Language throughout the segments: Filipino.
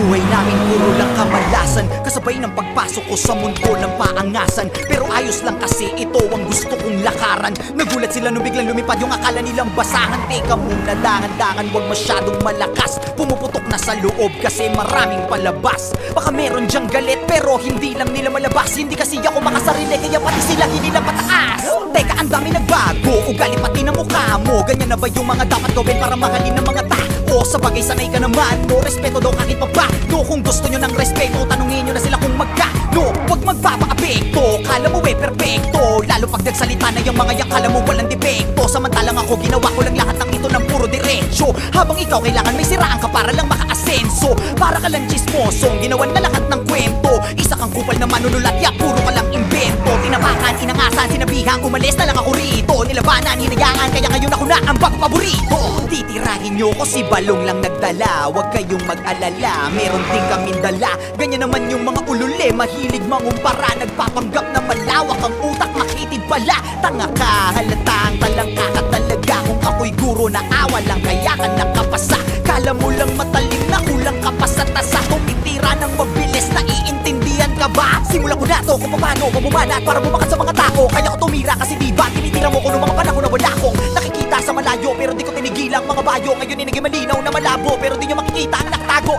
Buhay namin puro lang kamalasan, kasabay ng pagpasok ko sa mundo ng paangasan. Pero ayos lang kasi ito ang gusto kong lakaran. Nagulat sila nung biglang lumipad yung akala nilang basahan. Teka muna, dangan-dangan, wag masyadong malakas. Pumuputok na sa loob kasi maraming palabas. Baka meron dyang galit pero hindi lang nila malabas. Hindi kasi ako makasarili kaya pati sila hindi na pataas. Teka, ang dami nagbago, ugali pati na mukha mo. Ganyan na ba yung mga dapat gawin para mahalin ng mga tao? Sa bagay sanay ka naman, no respeto daw kahit pa ba. No, kung gusto nyo ng respeto, tanungin nyo na sila kung magkano. Huwag magpapakapekto, kala mo perfecto. Lalo pag nagsalita na yung mga yang kala mo walang depekto. Samantalang ako ginawa ko lang lahat ng ito ng puro diretsyo. Habang ikaw kailangan may siraan ka para lang makaasenso. Para ka lang chismosong ginawan na lahat ng kwento. Isa kang kupal na manunulat, ya puro ka lang invento. Tinapakan, inangasan, sinabihang umalis na lang ako rito. Nilabanan, hinayaan, kaya ngayon ako na ang paborito. Titirahin nyo ko si Balong lang nagdala. Huwag kayong mag-alala, meron din kaming dala. Ganyan naman yung mga ulule, mahilig mangumpara. Nagpapanggap na malawak ang utak, makitid pala. Tanga ka, halatang talangka ka talaga. Kung ako'y guro na awa lang, kaya ka nakapasa. Kala mo lang matalim na kulang ka pa sa tasa. Tumitira ng mabilis, naiintindihan ka ba? Simula ko na to kung paano mabumanat para bumakat sa mga tao. Kaya ko tumira kasi diba tinitira mo ko noong mga panahon na wala akong nakikita sa malayo. Pero di ko tinigilang mga bayo. Ngayon naging malinaw na malabo, pero di nyo makikita ang nakatago.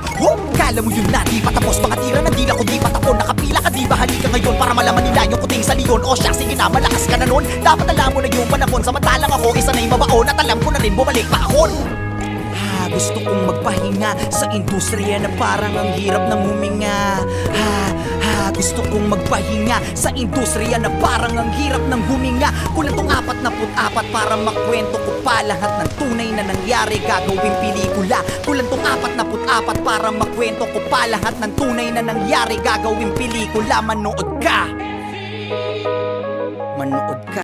Kala mo yun na di patapos, mga tira na di ako di patapon. Nakapila ka di ba, halika ngayon para malaman nila yung kuting sa leon. O siya, sige na, malakas ka na nun. Dapat alam mo na yung panahon, samantalang ako isa na'y mabaon. At alam ko na rin bumalik pa ako. Gusto kong magpahinga sa industriya na parang ang hirap ng huminga. Gusto kong magpahinga sa industriya na parang ang hirap ng huminga. Kulang tong 44 para makwento ko pa lahat ng tunay na nangyari, gagawing pelikula. Kulang tong 44 para makwento ko pa lahat ng tunay na nangyari, gagawing pelikula. Manood ka.